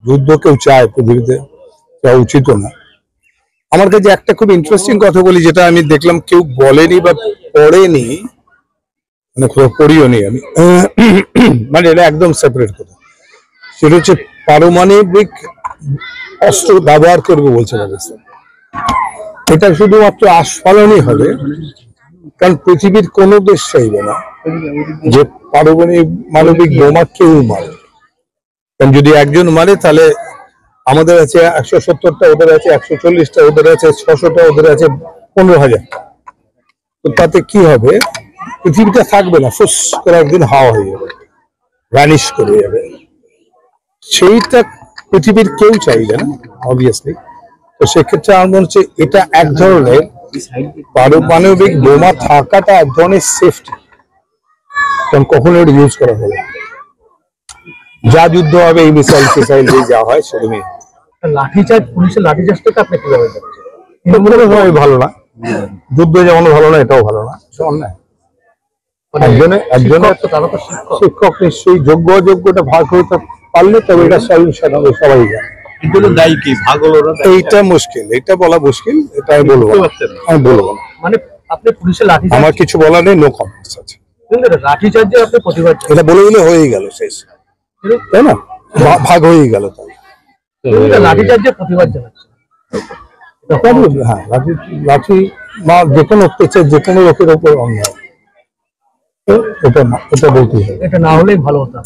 যুদ্ধ কেউ চায় পৃথিবীতে, চাওয়া উচিত না। আমার কাছে একটা খুব ইন্টারেস্টিং কথা বলি, যেটা আমি দেখলাম কেউ বলেনি বা পড়েনি, মানে পড়িও নি আমি, মানে এটা একদম সেপারেট কথা। সেটা হচ্ছে পারমাণবিক অস্ত্র ব্যবহার করবে বলছে পাকিস্তান। এটা শুধুমাত্র আস্ফালনই হবে, কারণ পৃথিবীর কোনো দেশ চাইবে না যে পারমাণবিক বোমা কেউ মারে। কারণ যদি একজন মারে তাহলে আমাদের আছে 170টা, ওদের আছে 140টা, ওদের আছে 600টা, ওদের আছে 15,000। তো তাতে কি হবে, পৃথিবীটা থাকবে না, ফুস করে একদিন হাওয়া হয়ে যাবে, ভ্যানিশ করে যাবে। সেইটা পৃথিবীর কেউ চাইবে না অবভিয়াসলি। তো সেক্ষেত্রে আমার মনে হচ্ছে এটা এক ধরনের পারমাণবিক বোমা থাকাটা এক ধরনের সেফটি, কারণ কখনো এটা ইউজ করা হবে না। যা যুদ্ধ হবে এই মিসাইল ফিসাইল দিয়ে যা হয় সেরকমই। লাঠিচার্জ, পুলিশের লাঠিচার্জটাকে আপনি কিভাবে দেখছেন? ভালো না, যুদ্ধ যেমন ভালো না, এটাও ভালো না, অন্যায়। একজনের শিক্ষক নিশ্চয়ই যোগ্য অযোগ্যটা ভাগ হইতে পারলে তবে এটা সলিউশন হবে, সবাই জানে। দায়ী কি ভাগ হলো না, এইটা মুশকিল, এটা বলা মুশকিল, এটা আমি বলবো না। মানে আপনি পুলিশের লাঠি, আমার কিছু বলা নেই, নো কমেন্টস আছে। লাঠিচার্জে আপনি প্রতিবাদ, এটা বলে দিলে হয়ে গেল, শেষ, তাই না? ভাগ হয়ে গেল, তাই লাঠিচার্জে প্রতিবাদ জানাচ্ছে। হ্যাঁ, লাঠি বা যে কোনো অত্যাচার যে কোনো লোকের উপর অন্যায়, এটা বলতেই হবে। এটা না হলেই ভালো হতো।